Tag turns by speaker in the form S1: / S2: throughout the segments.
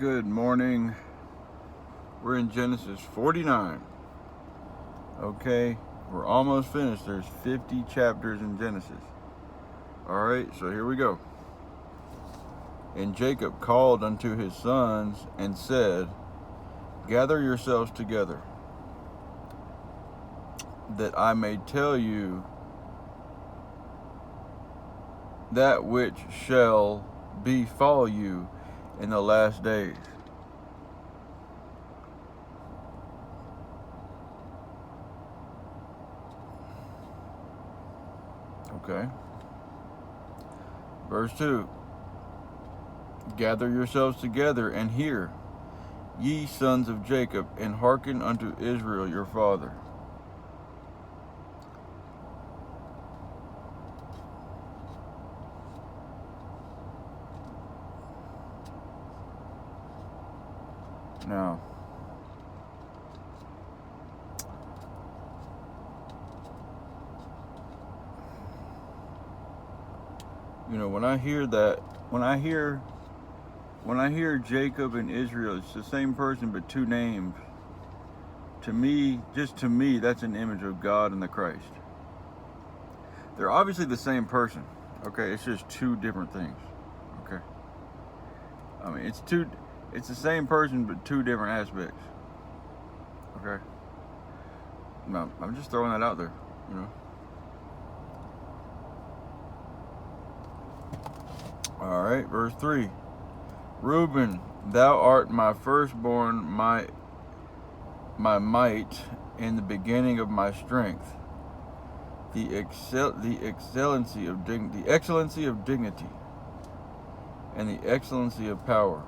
S1: Good morning. We're in Genesis 49. Okay, we're almost finished. There's 50 chapters in Genesis. Alright, so here we go. And Jacob called unto his sons and said, Gather yourselves together, that I may tell you that which shall befall you in the last days. Okay. Verse 2. Gather yourselves together and hear, ye sons of Jacob, and hearken unto Israel your father. Now, when I hear that, when I hear Jacob and Israel, it's the same person but two names. To me, that's an image of God and the Christ. They're obviously the same person. Okay, it's just two different things. Okay, I mean it's the same person but two different aspects. Okay, no, I'm just throwing that out there. All right, verse 3. Reuben, thou art my firstborn, my might, and the beginning of my strength, the excellency of dignity, and the excellency of power.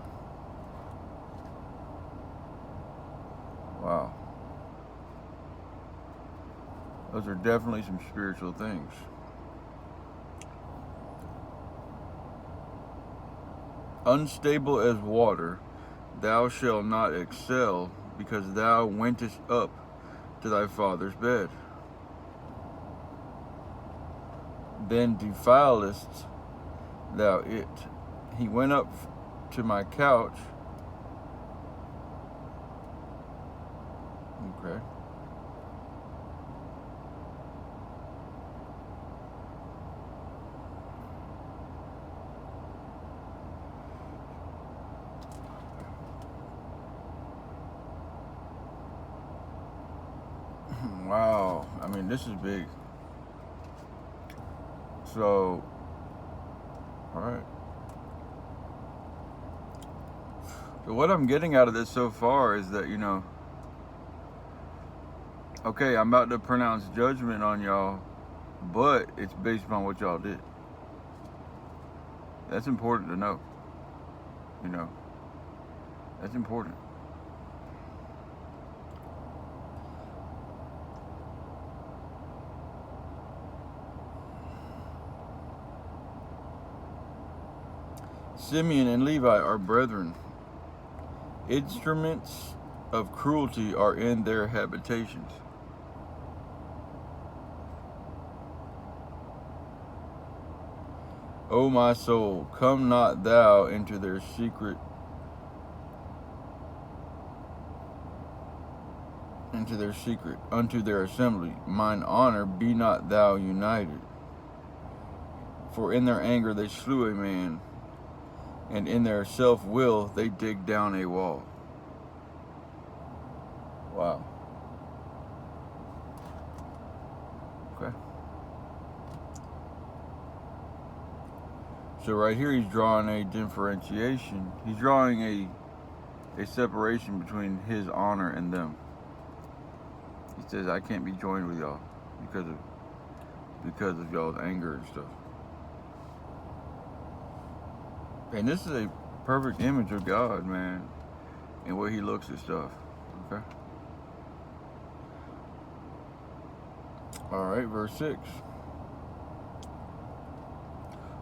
S1: Wow. Those are definitely some spiritual things. Unstable as water, thou shalt not excel, because thou wentest up to thy father's bed. Then defilest thou it. He went up to my couch. Okay. Wow, I mean, this is big. So, all right. So what I'm getting out of this so far is that, okay, I'm about to pronounce judgment on y'all, but it's based upon what y'all did. That's important to know. That's important. Simeon and Levi are brethren. Instruments of cruelty are in their habitations. O my soul, come not thou into their secret, unto their assembly. Mine honor, be not thou united. For in their anger they slew a man, and in their self-will they dig down a wall. Wow. Okay. So right here he's drawing a differentiation. He's drawing a separation between his honor and them. He says, I can't be joined with y'all because of y'all's anger and stuff. And this is a perfect image of God, man, and where he looks at stuff. Okay. All right, verse 6.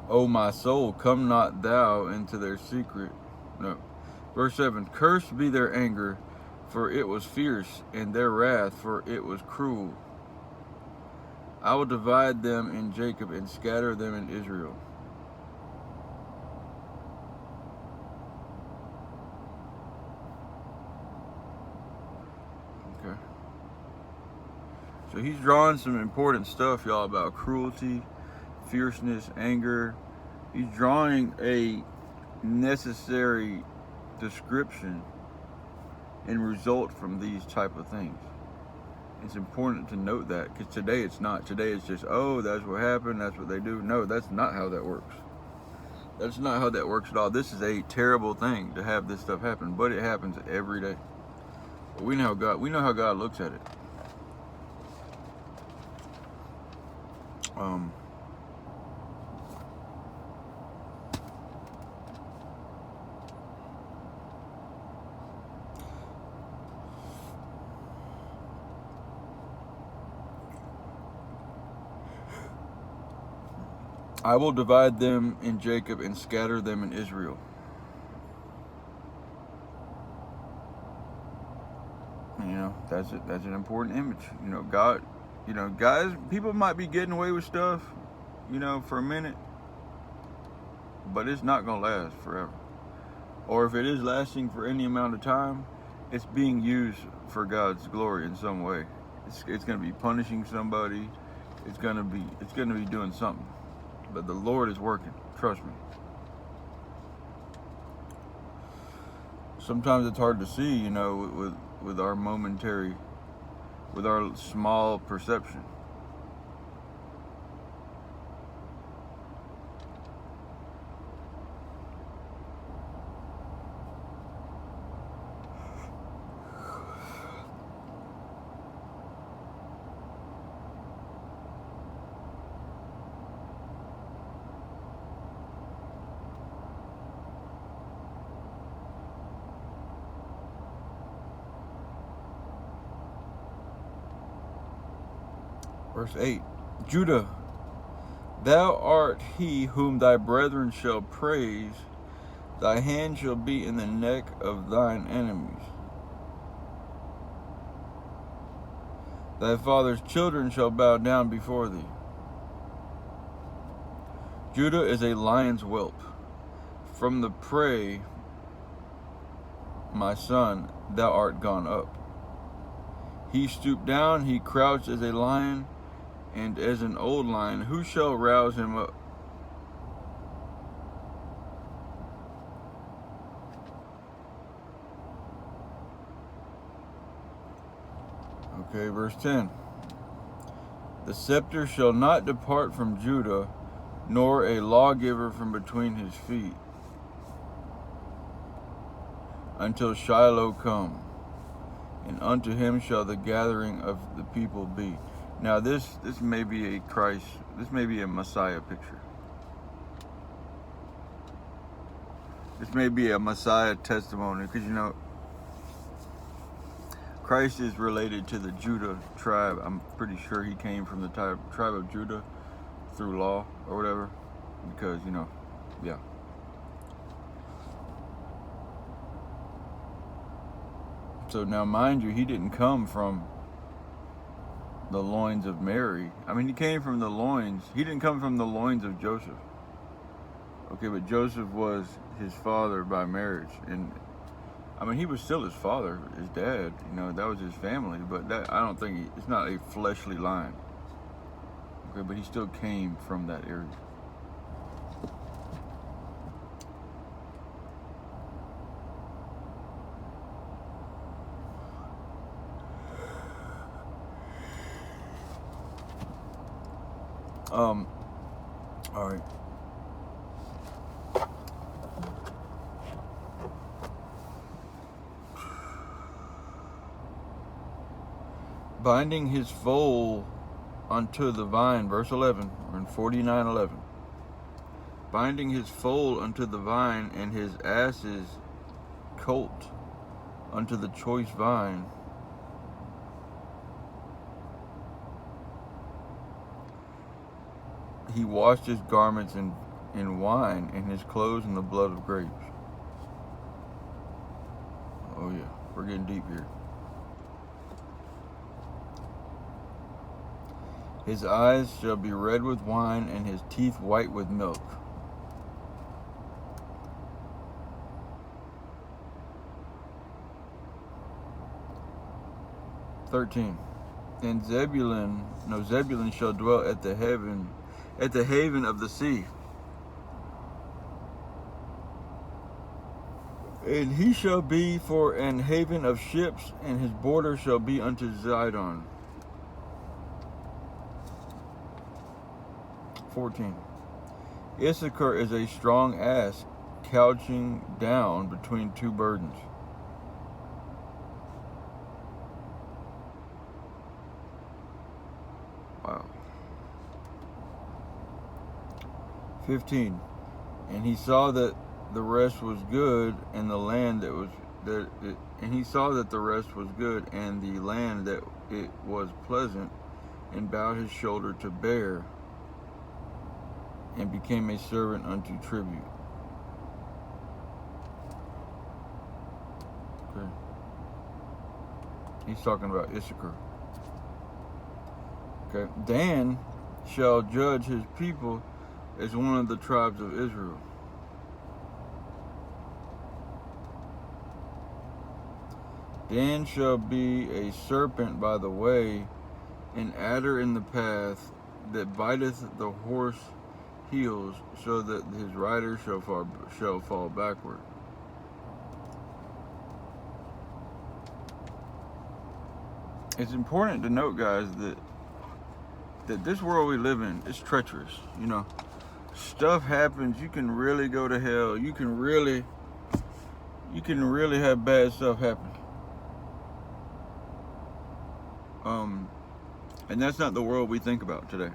S1: O my soul, come not thou into their secret. No. Verse 7. Cursed be their anger, for it was fierce, and their wrath, for it was cruel. I will divide them in Jacob and scatter them in Israel. So he's drawing some important stuff, y'all, about cruelty, fierceness, anger. He's drawing a necessary description and result from these type of things. It's important to note that, because today it's not. Today it's just, oh, that's what happened, that's what they do. No, that's not how that works. That's not how that works at all. This is a terrible thing to have this stuff happen, but it happens every day. But we know how God looks at it. I will divide them in Jacob and scatter them in Israel. You know, that's an important image. You know, God, you know, guys, people might be getting away with stuff, you know, for a minute, but it's not gonna last forever. Or if it is lasting for any amount of time, it's being used for God's glory in some way. It's gonna be punishing somebody. It's gonna be doing something. But the Lord is working. Trust me. Sometimes it's hard to see, you know, with our momentary, with our small perception. Verse 8, Judah, thou art he whom thy brethren shall praise, thy hand shall be in the neck of thine enemies. Thy father's children shall bow down before thee. Judah is a lion's whelp. From the prey, my son, thou art gone up. He stooped down, he crouched as a lion, and as an old lion, who shall rouse him up? Okay, verse 10. The scepter shall not depart from Judah, nor a lawgiver from between his feet, until Shiloh come, and unto him shall the gathering of the people be. Now this may be a Christ, this may be a Messiah picture. This may be a Messiah testimony, because you know, Christ is related to the Judah tribe. I'm pretty sure he came from the tribe of Judah through law or whatever, because, you know, yeah. So now, mind you, he didn't come from the loins of Mary. I mean, he came from the loins. He didn't come from the loins of Joseph. Okay, but Joseph was his father by marriage. And, I mean, he was still his father, his dad. You know, that was his family. But that, I don't think, it's not a fleshly line. Okay, but he still came from that area. All right. Binding his foal unto the vine, verse 11, or in 49:11. Binding his foal unto the vine, and his ass's colt unto the choice vine. He washed his garments in wine, and his clothes in the blood of grapes. Oh yeah, we're getting deep here. His eyes shall be red with wine, and his teeth white with milk. "13. And Zebulun shall dwell at the haven of the sea. And he shall be for an haven of ships, and his border shall be unto Zidon. 14. Issachar is a strong ass, couching down between two burdens. Wow. 15. And he saw that the rest was good, and the land and he saw that the rest was good, and the land that it was pleasant, and bowed his shoulder to bear, and became a servant unto tribute. Okay. He's talking about Issachar. Okay. Dan shall judge his people as one of the tribes of Israel. Dan shall be a serpent by the way, an adder in the path, that biteth the horse heels, so that his rider shall fall backward. It's important to note, guys, that this world we live in is treacherous. You know, stuff happens. You can really go to hell. You can really have bad stuff happen. And that's not the world we think about today.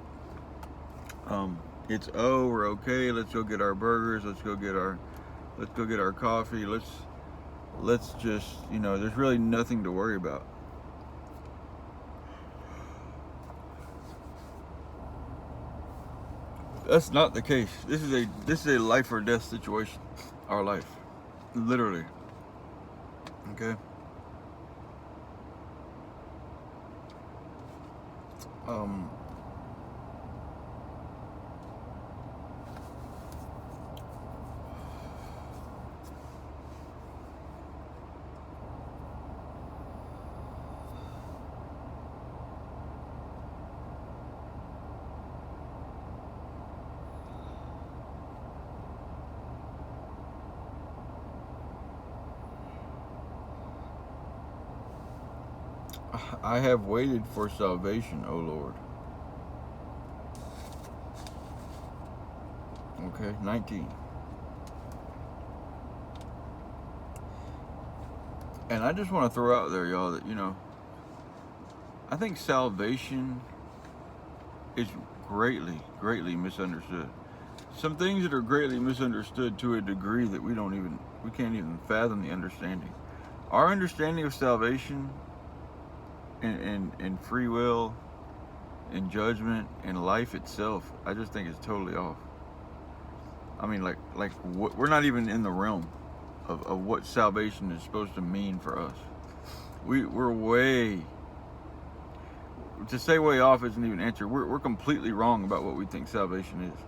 S1: It's, oh, we're okay. Let's go get our burgers. Let's go get our coffee. Let's just, you know, there's really nothing to worry about. That's not the case. This is a life or death situation. Our life, literally. Okay. I have waited for salvation, O Lord. Okay, 19. And I just want to throw out there, y'all, that, you know, I think salvation is greatly, greatly misunderstood. Some things that are greatly misunderstood to a degree that we can't even fathom the understanding. Our understanding of salvation and free will and judgment and life itself, I just think it's totally off. I mean, we're not even in the realm of what salvation is supposed to mean for us. We're way, to say way off isn't even an answer. We're completely wrong about what we think salvation is.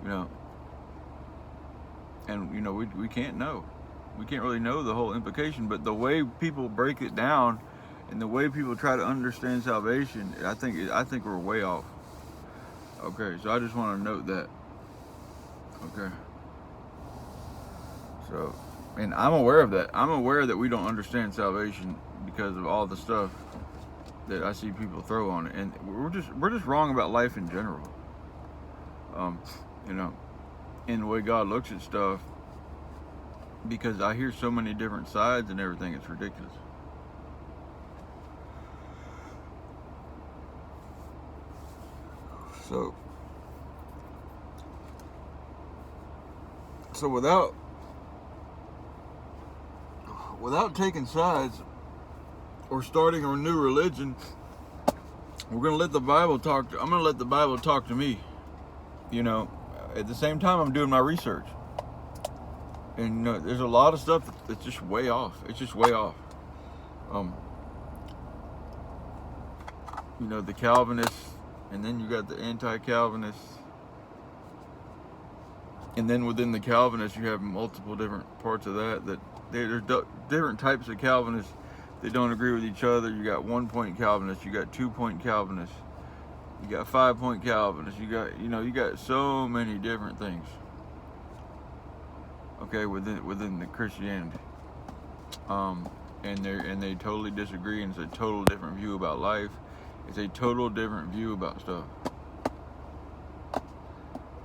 S1: You know, and you know, we can't know. We can't really know the whole implication, but the way people break it down and the way people try to understand salvation, I think we're way off. Okay, so I just want to note that. Okay. So, and I'm aware of that. I'm aware that we don't understand salvation because of all the stuff that I see people throw on it, and we're just wrong about life in general. You know, in the way God looks at stuff, because I hear so many different sides and everything, it's ridiculous. So without taking sides or starting a new religion, we're going to let the Bible talk. I'm going to let the Bible talk to me. You know, at the same time, I'm doing my research. And you know, there's a lot of stuff that's just way off. It's just way off. You know, the Calvinists, and then you got the anti-Calvinists. And then within the Calvinists, you have multiple different parts of that. There's different types of Calvinists They don't agree with each other. You got 1-point Calvinists, you got 2-point Calvinists, you got 5-point Calvinists, you got so many different things. Okay, within the Christianity. And they totally disagree, and it's a total different view about life. It's a total different view about stuff.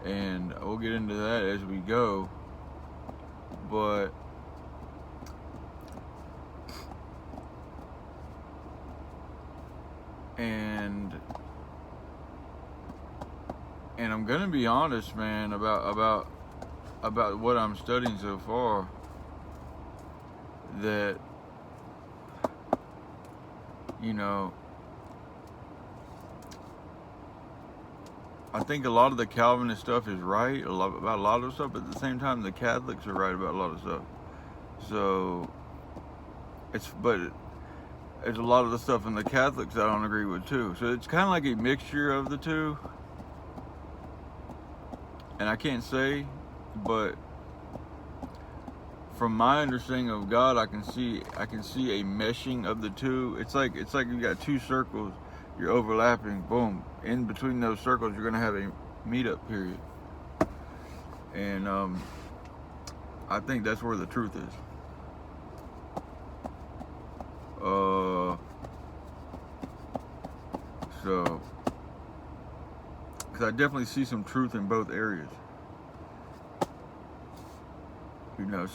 S1: And we'll get into that as we go. But and I'm gonna be honest, man, about what I'm studying so far. That, I think a lot of the Calvinist stuff is right about a lot of stuff, but at the same time, the Catholics are right about a lot of stuff. So there's a lot of the stuff in the Catholics I don't agree with too. So it's kind of like a mixture of the two. And I can't say, but from my understanding of God, I can see a meshing of the two. It's like you got two circles, you're overlapping, boom. In between those circles, you're gonna have a meetup period. And I think that's where the truth is. So, because I definitely see some truth in both areas.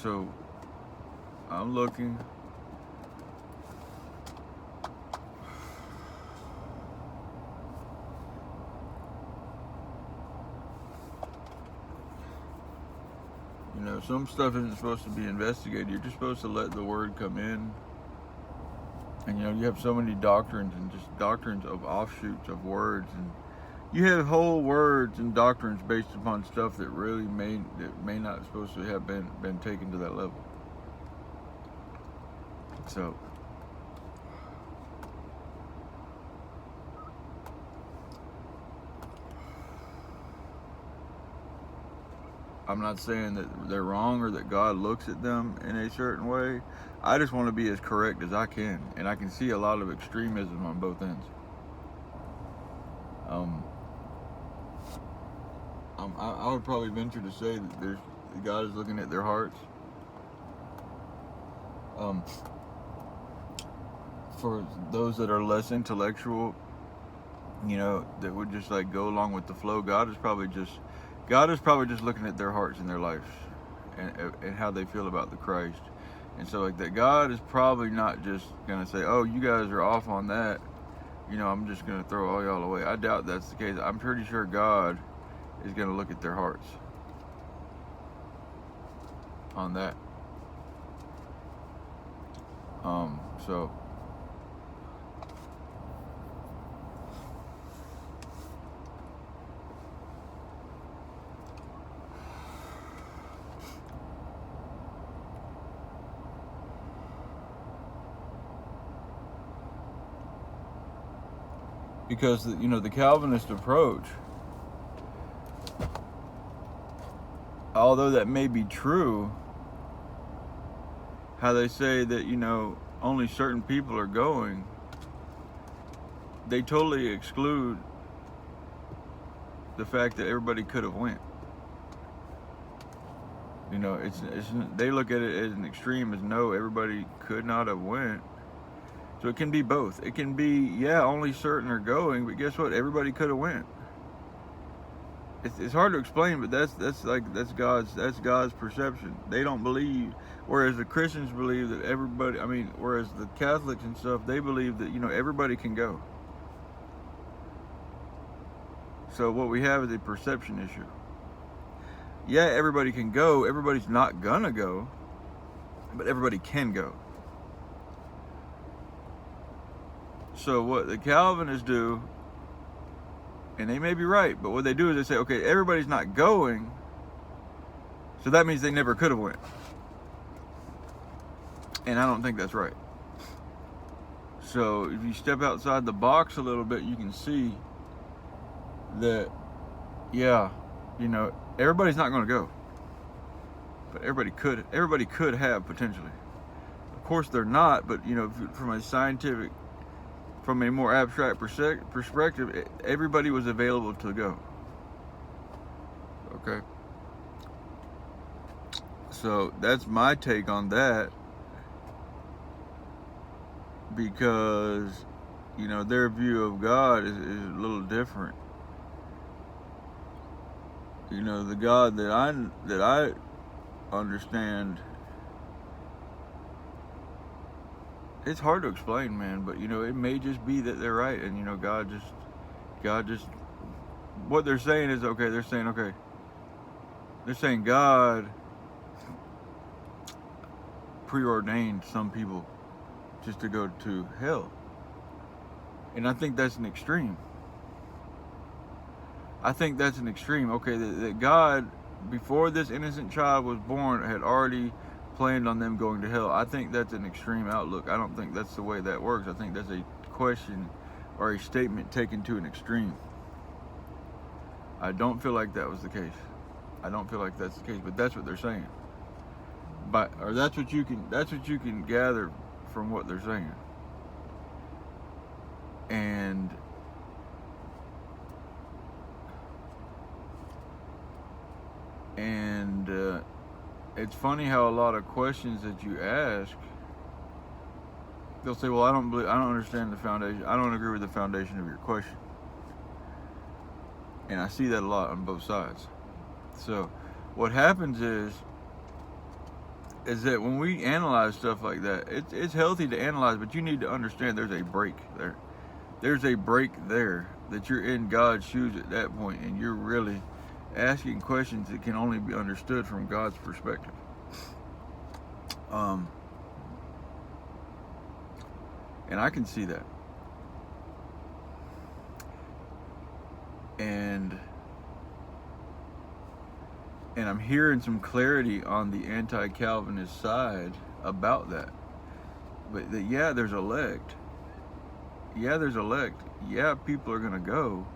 S1: So I'm looking. Some stuff isn't supposed to be investigated. You're just supposed to let the word come in. And you have so many doctrines and just doctrines of offshoots of words, and you have whole words and doctrines based upon stuff that really may not supposed to have been taken to that level. So I'm not saying that they're wrong or that God looks at them in a certain way. I just want to be as correct as I can, and I can see a lot of extremism on both ends. I would probably venture to say that God is looking at their hearts. For those that are less intellectual, that would just like go along with the flow, God is probably just looking at their hearts and their lives, and how they feel about the Christ. And so like that, God is probably not just gonna say, oh, you guys are off on that, I'm just gonna throw all y'all away. I doubt that's the case. I'm pretty sure God is gonna look at their hearts on that. So because the Calvinist approach, although that may be true, how they say that only certain people are going, they totally exclude the fact that everybody could have went. They look at it as an extreme, as no, everybody could not have went. So it can be both. It can be, only certain are going, but guess what? Everybody could have went. It's hard to explain, but that's God's perception. They don't believe, whereas the Christians believe that everybody. Whereas the Catholics and stuff, they believe that everybody can go. So what we have is a perception issue. Yeah, everybody can go. Everybody's not gonna go, but everybody can go. So what the Calvinists do, and they may be right, but what they do is they say, okay, everybody's not going, so that means they never could have went. And I don't think that's right. So if you step outside the box a little bit, you can see that, everybody's not going to go, but everybody could have potentially. Of course they're not, but you know, from a scientific, from a more abstract perspective, everybody was available to go. Okay. So that's my take on that, because you know their view of God is a little different. You know, the God that I understand, it's hard to explain, man, but you know, it may just be that they're right, and you know, God just what they're saying is okay. They're saying God preordained some people just to go to hell, and I think that's an extreme. Okay, that God, before this innocent child was born, had already planned on them going to hell. I think that's an extreme outlook. I don't think that's the way that works. I think that's a question or a statement taken to an extreme. I don't feel like that was the case. I don't feel like that's the case, but that's what they're saying. Or that's what you can gather from what they're saying. And it's funny how a lot of questions that you ask, they'll say, well, I don't understand the foundation. I don't agree with the foundation of your question. And I see that a lot on both sides. So what happens is that when we analyze stuff like that, it's healthy to analyze, but you need to understand there's a break there. There's a break there, that you're in God's shoes at that point, and you're really asking questions that can only be understood from God's perspective. And I can see that. And I'm hearing some clarity on the anti-Calvinist side about that. But yeah, there's elect. Yeah, people are going to go.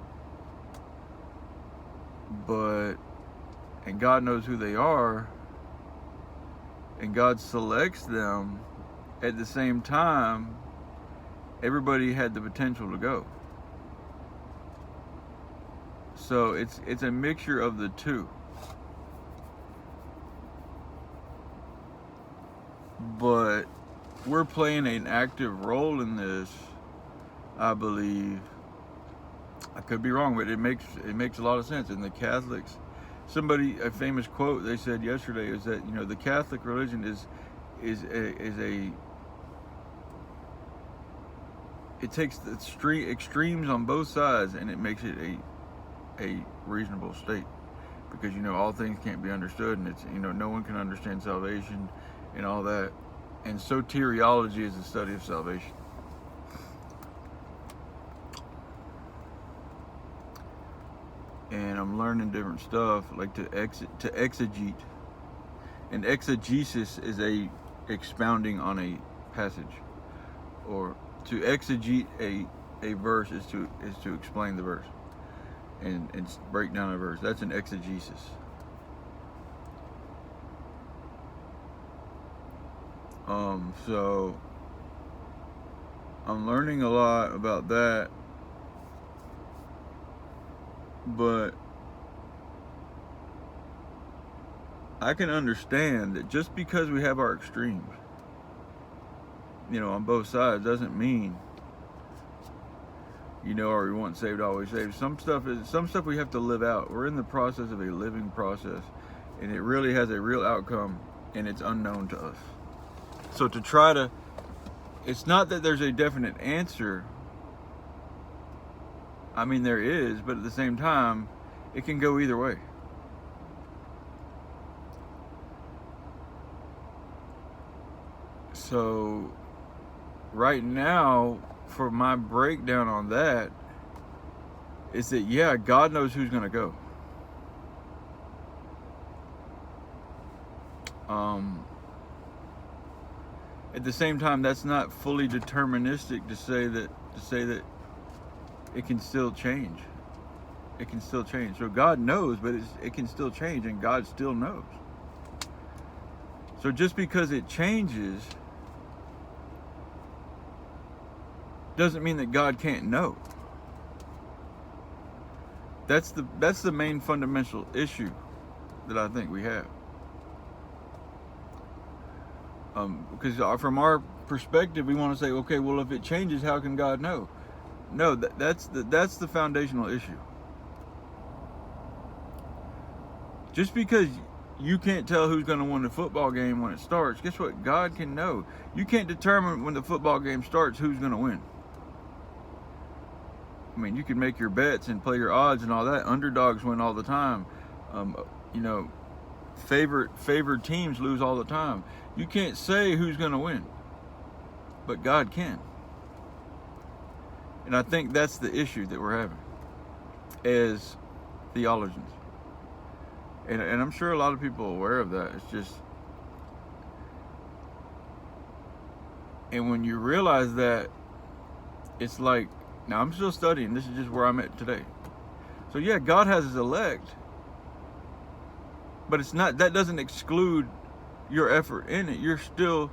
S1: And God knows who they are, and God selects them. At the same time, everybody had the potential to go. So it's a mixture of the two. But we're playing an active role in this, I believe. I could be wrong, but it makes a lot of sense. And the Catholics, a famous quote they said yesterday is that, you know, the Catholic religion it takes the extremes on both sides, and it makes it a reasonable state, because you know all things can't be understood, and it's, you know, no one can understand salvation and all that. And soteriology is the study of salvation. And I'm learning different stuff, like to exegete. And exegesis is a expounding on a passage, or to exegete a verse is to explain the verse and break down a verse. That's an exegesis. So I'm learning a lot about that. But I can understand that just because we have our extremes, you know, on both sides, doesn't mean, you know, are we once saved, always saved. Some stuff we have to live out. We're in the process of a living process, and it really has a real outcome, and it's unknown to us. So it's not that there's a definite answer. I mean, there is, but at the same time, it can go either way. So, right now, for my breakdown on that, is that, yeah, God knows who's going to go. At the same time, that's not fully deterministic to say that it can still change. It can still change. So God knows, but it can still change, and God still knows. So just because it changes doesn't mean that God can't know. That's the main fundamental issue that I think we have. Because from our perspective, we want to say, okay, well, if it changes, how can God know? No, that's the foundational issue. Just because you can't tell who's going to win the football game when it starts, guess what? God can know. You can't determine when the football game starts who's going to win. I mean, you can make your bets and play your odds and all that. Underdogs win all the time. Favored teams lose all the time. You can't say who's going to win, but God can. And I think that's the issue that we're having as theologians. And I'm sure a lot of people are aware of that. It's just, and when you realize that, it's like, now I'm still studying. This is just where I'm at today. So yeah, God has His elect, but it's not, that doesn't exclude your effort in it. You still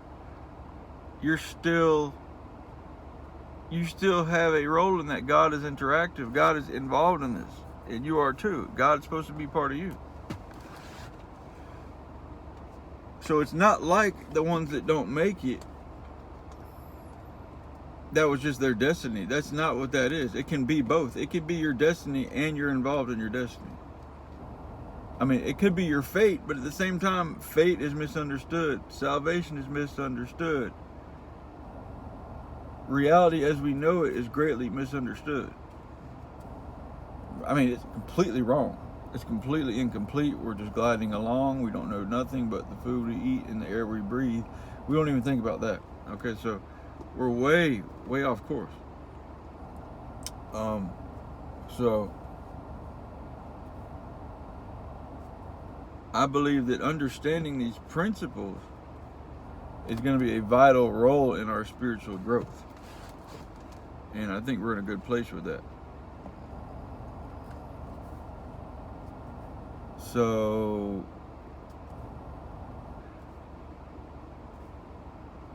S1: have a role in that. God is interactive. God is involved in this, and you are too. God's supposed to be part of you. So it's not like the ones that don't make it, that was just their destiny. That's not what that is. It can be both. It could be your destiny and you're involved in your destiny. I mean, it could be your fate, but at the same time, fate is misunderstood. Salvation is misunderstood. Reality as we know it is greatly misunderstood. I mean, it's completely wrong. It's completely incomplete. We're just gliding along. We don't know nothing but the food we eat and the air we breathe. We don't even think about that. Okay, so we're way, way off course. So I believe that understanding these principles is going to be a vital role in our spiritual growth. And I think we're in a good place with that. So,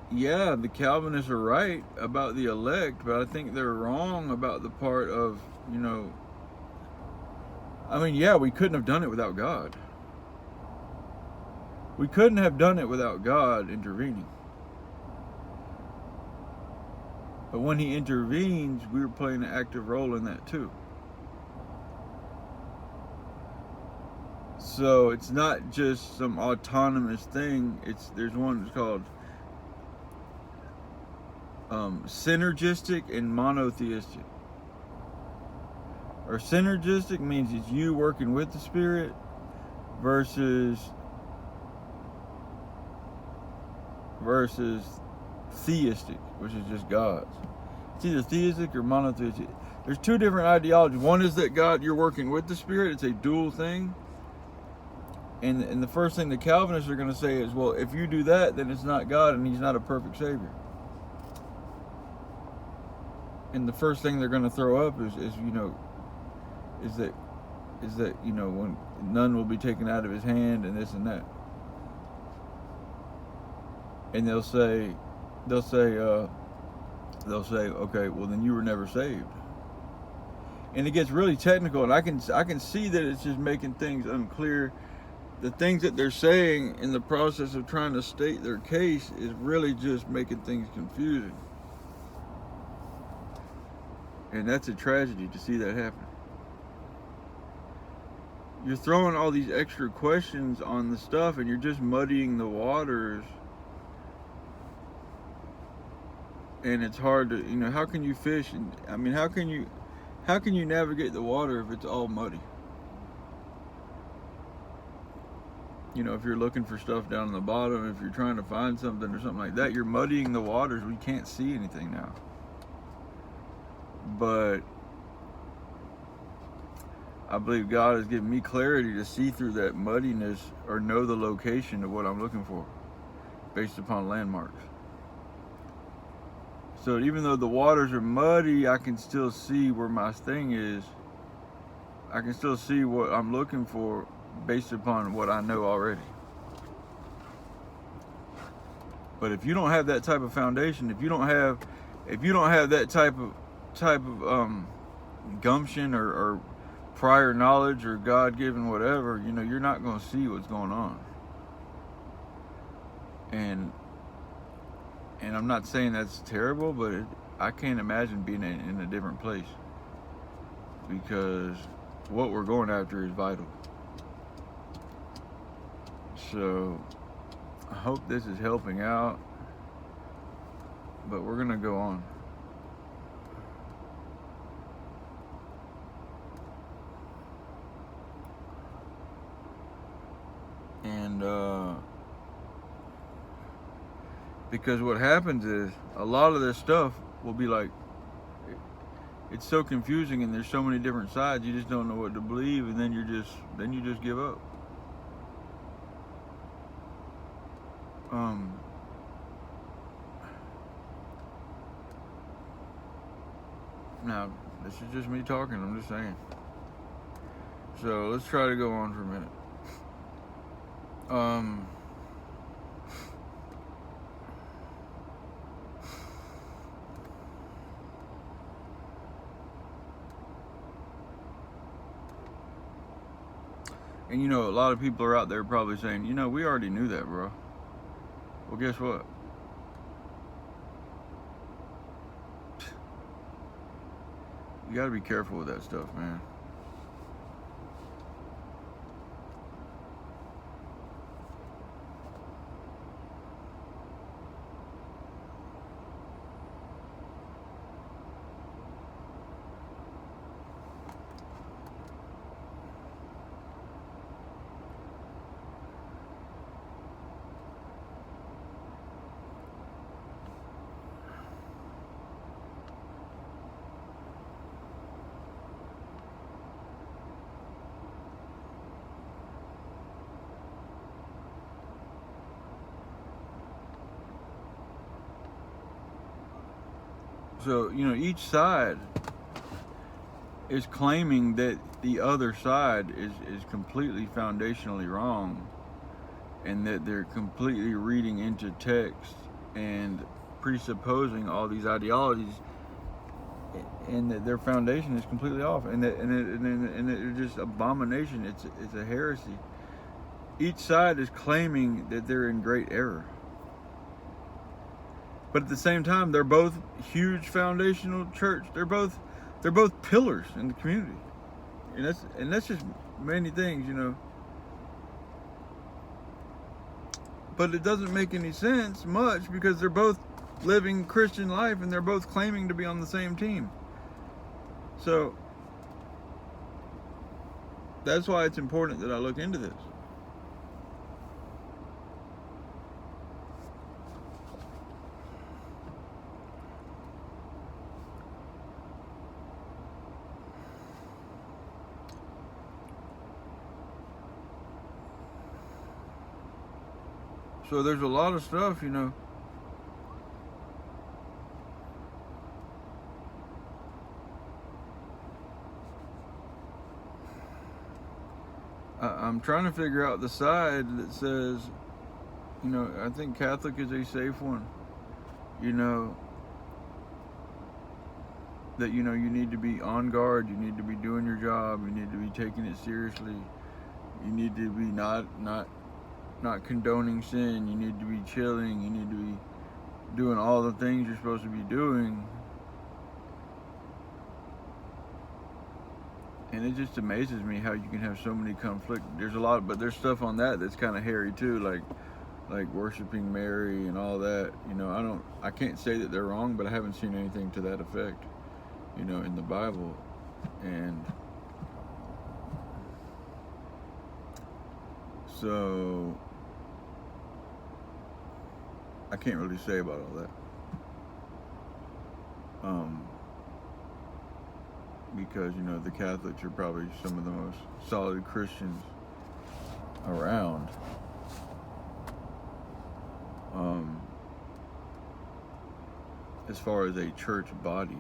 S1: yeah, the Calvinists are right about the elect, but I think they're wrong about the part of, I mean, yeah, we couldn't have done it without God. We couldn't have done it without God intervening. But when He intervenes, we're playing an active role in that too. So it's not just some autonomous thing. There's one that's called synergistic and monotheistic. Or synergistic means it's you working with the Spirit versus theistic, which is just God's. It's either theistic or monotheistic. There's two different ideologies. One is that God, you're working with the Spirit. It's a dual thing. And the first thing the Calvinists are going to say is, well, if you do that, then it's not God and He's not a perfect Savior. And the first thing they're going to throw up is that when none will be taken out of His hand and this and that. And they'll say, okay, well then you were never saved. And it gets really technical, and I can see that it's just making things unclear. The things that they're saying in the process of trying to state their case is really just making things confusing. And that's a tragedy to see that happen. You're throwing all these extra questions on the stuff and you're just muddying the waters. And it's hard to, how can you fish? How can you navigate the water if it's all muddy? If you're looking for stuff down on the bottom, if you're trying to find something or something like that, you're muddying the waters. We can't see anything now. But I believe God has given me clarity to see through that muddiness or know the location of what I'm looking for based upon landmarks. So even though the waters are muddy, I can still see where my thing is. I can still see what I'm looking for based upon what I know already. But if you don't have that type of foundation, if you don't have if you don't have that type of gumption or prior knowledge or God-given whatever, you know, you're not going to see what's going on. And I'm not saying that's terrible, but I can't imagine being in a different place, because what we're going after is vital. So I hope this is helping out, but we're gonna go on. And because what happens is a lot of this stuff will be like, it's so confusing and there's so many different sides, you just don't know what to believe, and then you just give up. Now this is just me talking, I'm just saying. So let's try to go on for a minute. And you know, a lot of people are out there probably saying, you know, we already knew that, bro. Well, guess what? You gotta be careful with that stuff, man. So, you know, each side is claiming that the other side is completely foundationally wrong, and that they're completely reading into text and presupposing all these ideologies, and that their foundation is completely off, and it's just abomination. It's a heresy. Each side is claiming that they're in great error. But at the same time, they're both huge foundational church. They're both pillars in the community, and that's just many things, you know. But it doesn't make any sense much, because they're both living Christian life and they're both claiming to be on the same team. So that's why it's important that I look into this. So there's a lot of stuff, you know. I'm trying to figure out the side that says, you know, I think Catholic is a safe one. You know, that, you know, you need to be on guard, you need to be doing your job, you need to be taking it seriously, you need to be not condoning sin, you need to be chilling, you need to be doing all the things you're supposed to be doing. And it just amazes me how you can have so many conflict. There's a lot, but there's stuff on that's kind of hairy too, like worshiping Mary and all that. You know, I can't say that they're wrong, but I haven't seen anything to that effect, you know, in the Bible. And so I can't really say about all that. Because, you know, the Catholics are probably some of the most solid Christians around. As far as a church body,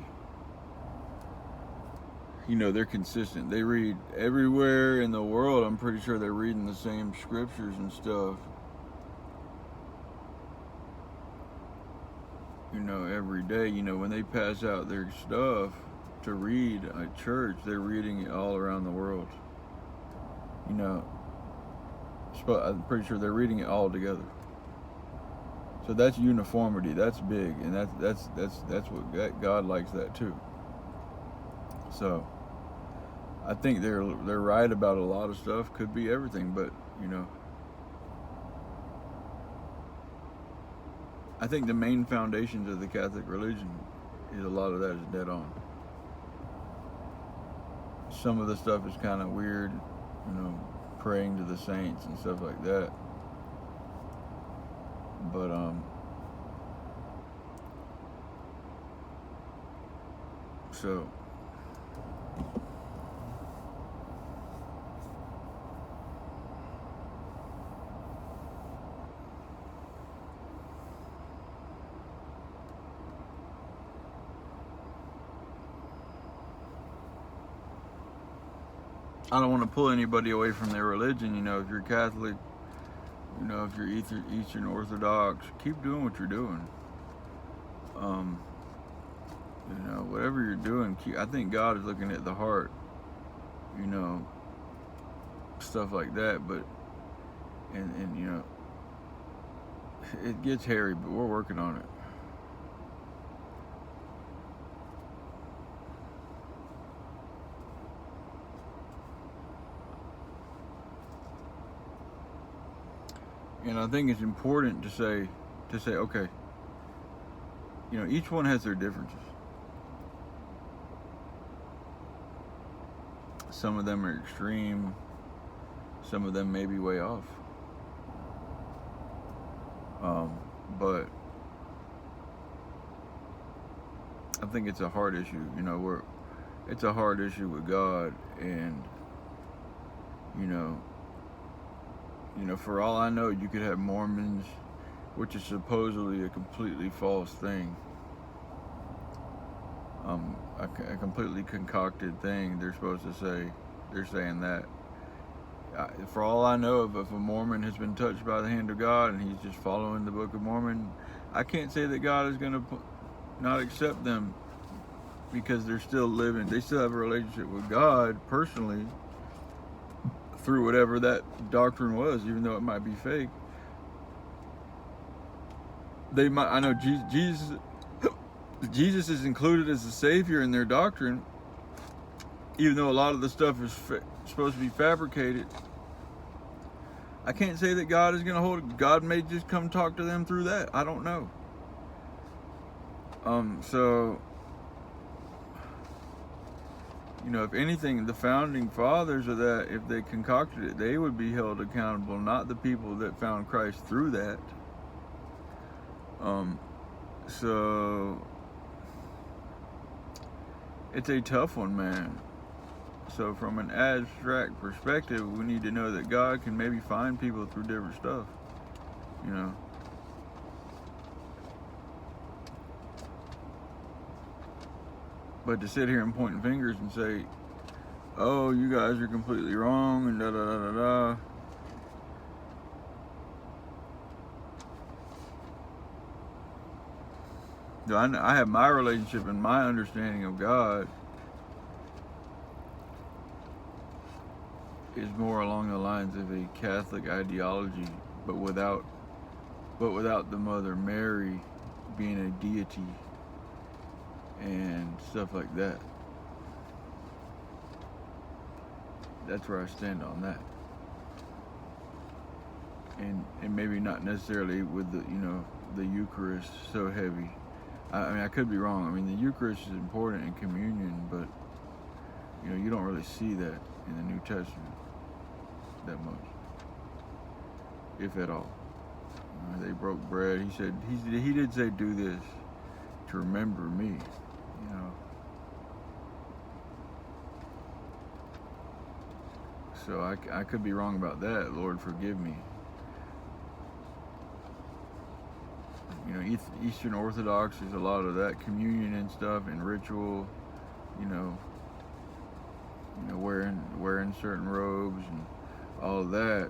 S1: you know, they're consistent. They read everywhere in the world. I'm pretty sure they're reading the same scriptures and stuff. every day, when they pass out their stuff to read at church, they're reading it all around the world. You know, I'm pretty sure they're reading it all together. So that's uniformity. That's big, and that's what God likes that too. So I think they're right about a lot of stuff. Could be everything, but I think the main foundations of the Catholic religion is a lot of that is dead on. Some of the stuff is kind of weird, praying to the saints and stuff like that. But so I don't want to pull anybody away from their religion. If you're Catholic, if you're Eastern Orthodox, keep doing what you're doing. Whatever you're doing, I think God is looking at the heart, stuff like that. But, and it gets hairy, but we're working on it. And I think it's important to say, okay, each one has their differences. Some of them are extreme. Some of them may be way off. But I think it's a hard issue. It's a hard issue with God, and for all I know, you could have Mormons, which is supposedly a completely false thing. A completely concocted thing. They're supposed to say. They're saying that. For all I know, if a Mormon has been touched by the hand of God and he's just following the Book of Mormon, I can't say that God is going to not accept them, because they're still living. They still have a relationship with God personally through whatever that doctrine was, even though it might be fake. They might. I know Jesus is included as the Savior in their doctrine, even though a lot of the stuff is supposed to be fabricated. I can't say that God is going to hold. God may just come talk to them through that. I don't know. So, if anything, the founding fathers of that, if they concocted it, they would be held accountable, not the people that found Christ through that. So it's a tough one, man. So from an abstract perspective, we need to know that God can maybe find people through different stuff, But to sit here and point fingers and say, oh, you guys are completely wrong, and da-da-da-da-da. I have my relationship and my understanding of God is more along the lines of a Catholic ideology, but without the Mother Mary being a deity and stuff like that. That's where I stand on that. And maybe not necessarily with the Eucharist so heavy. I mean, I could be wrong. I mean, the Eucharist is important in communion, but you don't really see that in the New Testament that much, if at all. They broke bread. He said he did say, "Do this to remember me." So I could be wrong about that. Lord, forgive me. Eastern Orthodox is a lot of that communion and stuff and ritual. Wearing certain robes and all of that.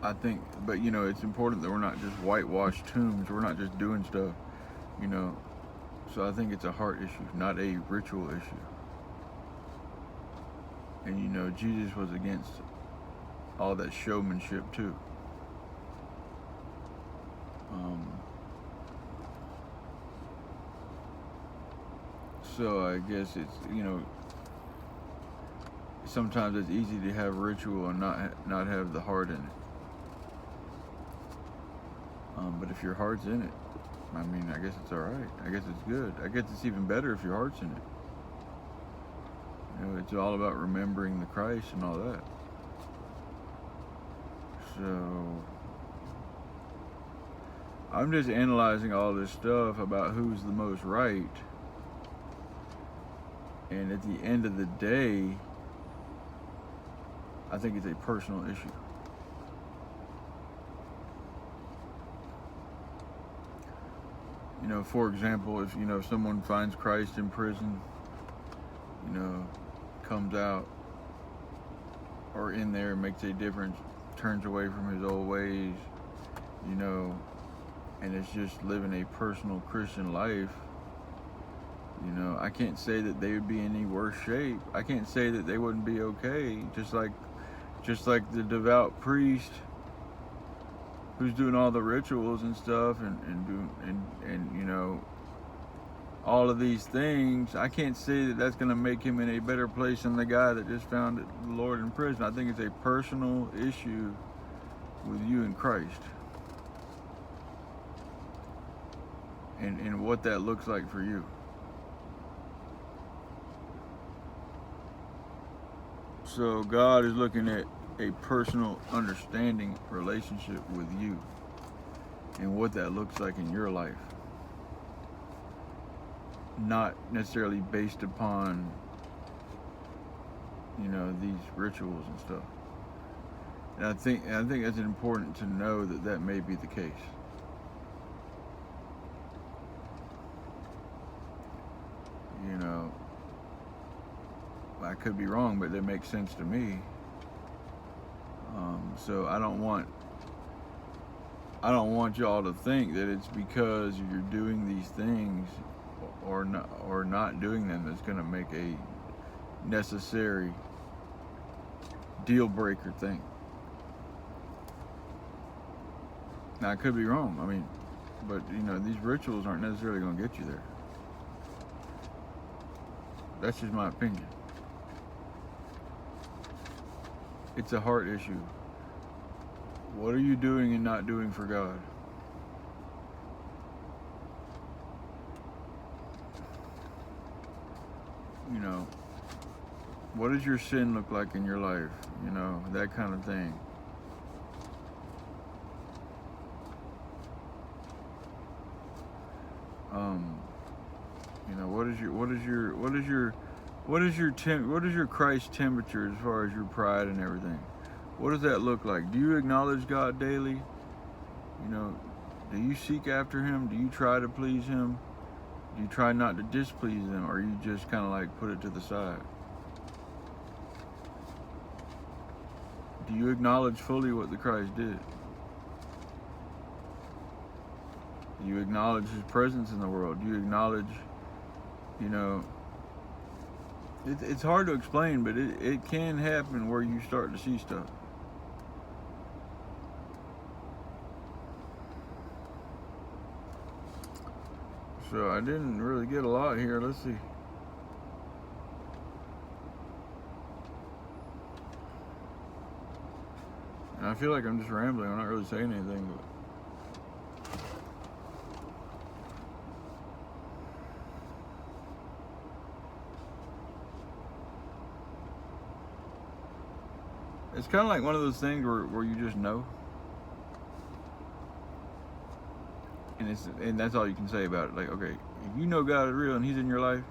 S1: I think, but it's important that we're not just whitewashed tombs. We're not just doing stuff, you know. So I think it's a heart issue, not a ritual issue. And Jesus was against all that showmanship too. So I guess it's sometimes it's easy to have ritual and not have the heart in it. But if your heart's in it, I mean, I guess it's all right. I guess it's good. I guess it's even better if your heart's in it. It's all about remembering the Christ and all that. So I'm just analyzing all this stuff about who's the most right. And at the end of the day, I think it's a personal issue. For example, if someone finds Christ in prison, comes out or in there, makes a difference, turns away from his old ways, and it's just living a personal Christian life, I can't say that they would be in any worse shape. I can't say that they wouldn't be okay. Just like the devout priest who's doing all the rituals and stuff and doing all of these things, I can't say that that's going to make him in a better place than the guy that just found the Lord in prison. I think it's a personal issue with you and Christ, and what that looks like for you. So God is looking at a personal understanding relationship with you and what that looks like in your life. Not necessarily based upon, these rituals and stuff. And I think it's important to know that may be the case. I could be wrong, but that makes sense to me. So I don't want y'all to think that it's because you're doing these things or not doing them that's going to make a necessary deal breaker thing. Now I could be wrong. I mean, but these rituals aren't necessarily going to get you there. That's just my opinion. It's a heart issue. What are you doing and not doing for God? What does your sin look like in your life? That kind of thing. What is your Christ temperature as far as your pride and everything? What does that look like? Do you acknowledge God daily? Do you seek after Him? Do you try to please Him? Do you try not to displease Him, or you just kind of like put it to the side? Do you acknowledge fully what the Christ did? Do you acknowledge His presence in the world? Do you acknowledge, it's hard to explain, but it can happen where you start to see stuff. So I didn't really get a lot here. Let's see. And I feel like I'm just rambling. I'm not really saying anything, but it's kind of like one of those things where you just know. And that's all you can say about it. Like, okay, if you know God is real and He's in your life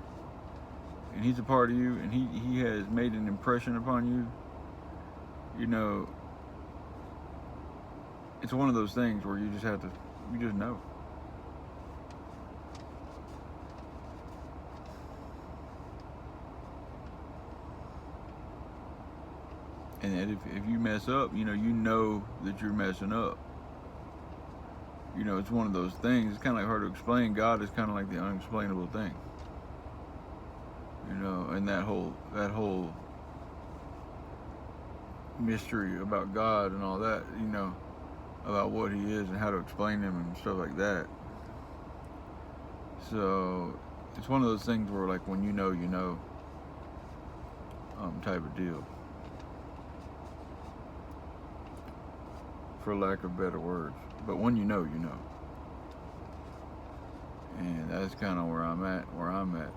S1: and He's a part of you and he has made an impression upon you, it's one of those things where you just know. And if you mess up, you know that you're messing up. It's one of those things. It's kind of like hard to explain. God is kind of like the unexplainable thing. And that whole mystery about God and all that, about what he is and how to explain him and stuff like that. So it's one of those things where, like, when you know, type of deal, for lack of better words. But when you know, and that's kind of where I'm at.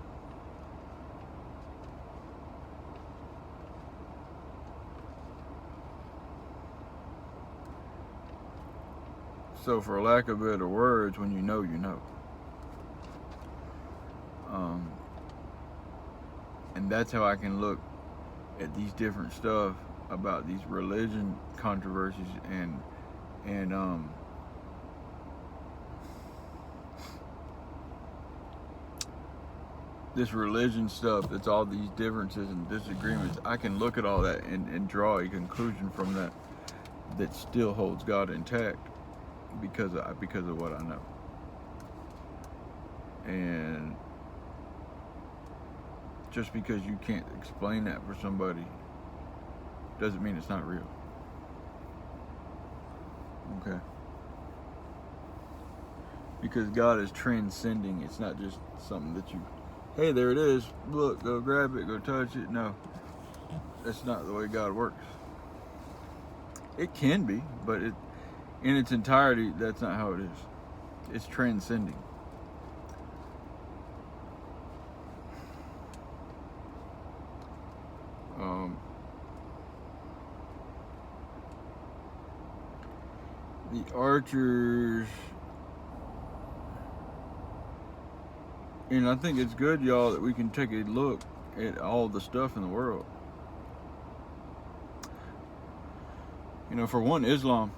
S1: So, for lack of better words, when you know, and that's how I can look at these different stuff about these religion controversies and this religion stuff. That's all these differences and disagreements. I can look at all that and draw a conclusion from that still holds God intact because of what I know. And just because you can't explain that for somebody doesn't mean it's not real. Okay? Because God is transcending. It's not just something that you, hey, there it is, look, go grab it, go touch it. No, that's not the way God works. It can be, but in its entirety, that's not how it is. It's transcending. The archers, and I think it's good, y'all, that we can take a look at all the stuff in the world. For one, Islam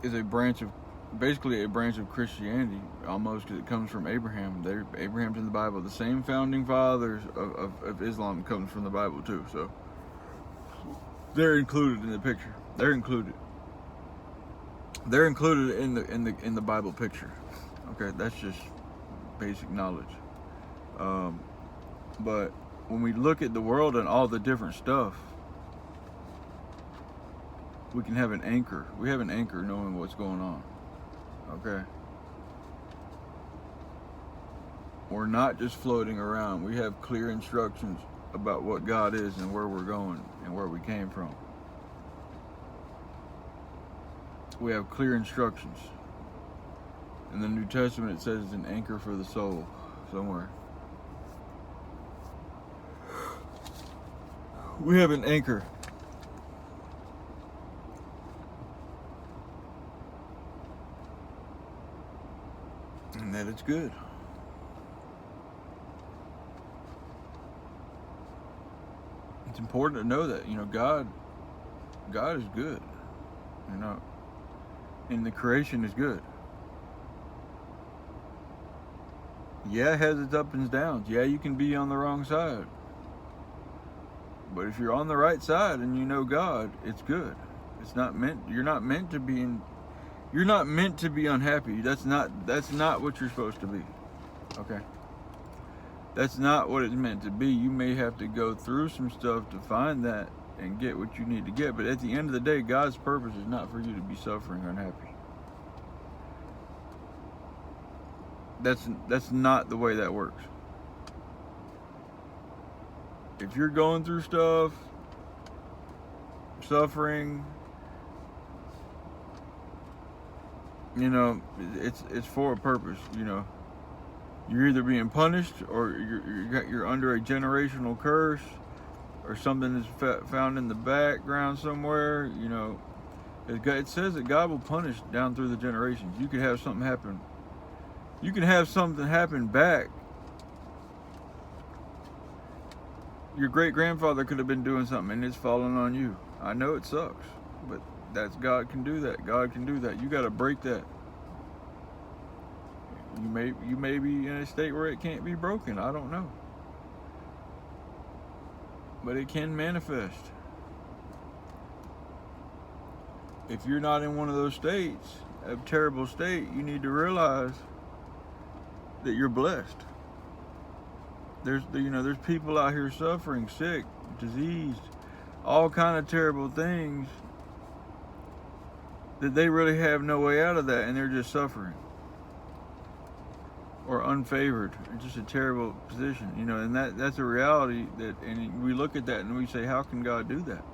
S1: is basically a branch of Christianity, almost, because it comes from Abraham. Abraham's in the Bible. The same founding fathers of Islam comes from the Bible too. So they're included in the picture. They're included in the Bible picture. Okay, that's just basic knowledge. But when we look at the world and all the different stuff, we can have an anchor. We have an anchor knowing what's going on. Okay? We're not just floating around. We have clear instructions about what God is and where we're going and where we came from. We have clear instructions. In the New Testament, it says it's an anchor for the soul somewhere. We have an anchor. And that it's good. It's important to know that, God is good. And the creation is good. Yeah, it has its ups and downs. Yeah, you can be on the wrong side. But if you're on the right side and you know God, it's good. You're not meant to be unhappy. That's not what you're supposed to be. Okay? That's not what it's meant to be. You may have to go through some stuff to find that and get what you need to get. But at the end of the day, God's purpose is not for you to be suffering or unhappy. That's not the way that works. If you're going through stuff, suffering, it's for a purpose. You're either being punished or you're under a generational curse or something is found in the background somewhere. It says that God will punish down through the generations. You could have something happen. You can have something happen back. Your great-grandfather could have been doing something and it's falling on you. I know it sucks, but God can do that. God can do that. You got to break that. You may be in a state where it can't be broken. I don't know. But it can manifest. if you're not in one of those states, a terrible state, you need to realize that you're blessed. There's people out here suffering, sick, diseased, all kind of terrible things that they really have no way out of that, and they're just suffering or unfavored. It's just a terrible position, and that's a reality and we look at that and we say, how can God do that?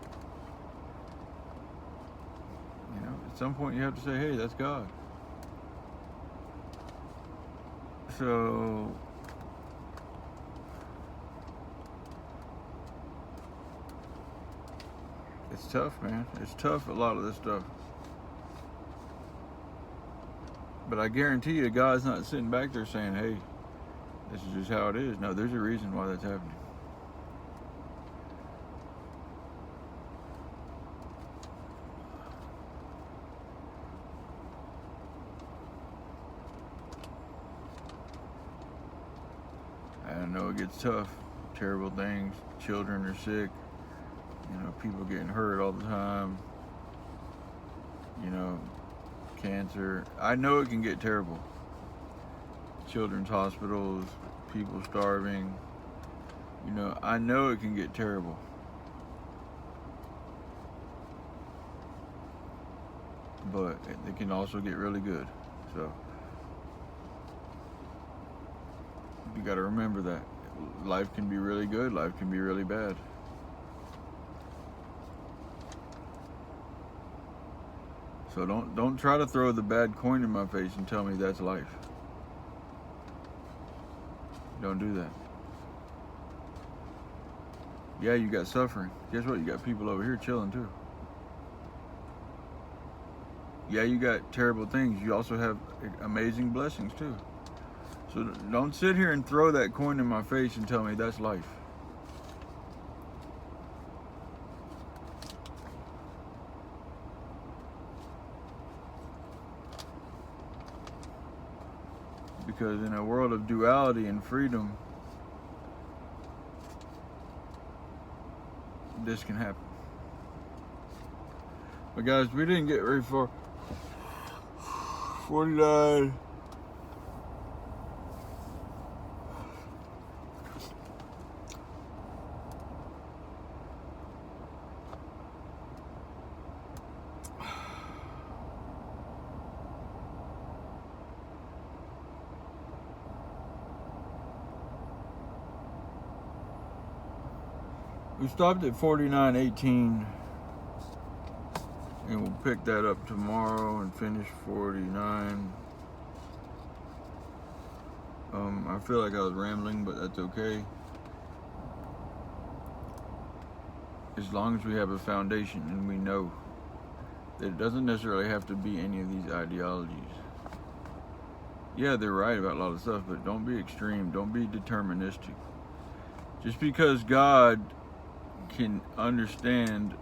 S1: At some point you have to say, hey, that's God. So it's tough, man. It's tough, a lot of this stuff. But I guarantee you, God's not sitting back there saying, hey, this is just how it is. No, there's a reason why that's happening. I know it gets tough. Terrible things. Children are sick. People getting hurt all the time. Cancer. I know it can get terrible. Children's hospitals, people starving. I know it can get terrible. But it can also get really good. So you got to remember that life can be really good, life can be really bad. So don't try to throw the bad coin in my face and tell me that's life. Don't do that. Yeah, you got suffering. Guess what? You got people over here chilling too. Yeah, you got terrible things. You also have amazing blessings too. So don't sit here and throw that coin in my face and tell me that's life. Because in a world of duality and freedom, this can happen. But guys, we didn't get very far. 49. We stopped at 49:18, and we'll pick that up tomorrow and finish 49. I feel like I was rambling, but that's okay. As long as we have a foundation and we know that it doesn't necessarily have to be any of these ideologies. Yeah, they're right about a lot of stuff, but don't be extreme. Don't be deterministic. Just because God can understand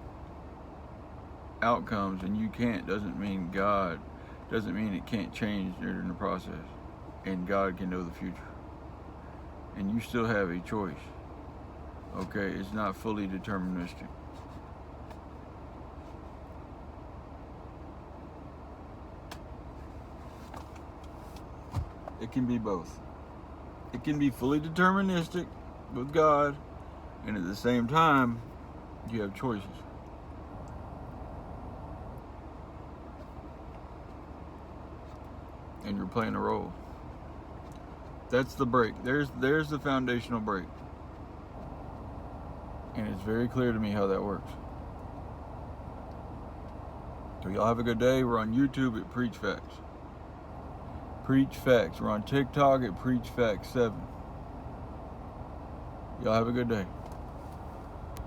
S1: outcomes and you can't doesn't mean it can't change during the process, and God can know the future, and you still have a choice. Okay, it's not fully deterministic. It can be both. It can be fully deterministic with God, and at the same time, you have choices. And you're playing a role. That's the break. There's the foundational break. And it's very clear to me how that works. So y'all have a good day. We're on YouTube at Preach Facts. Preach Facts. We're on TikTok at Preach Facts 7. Y'all have a good day.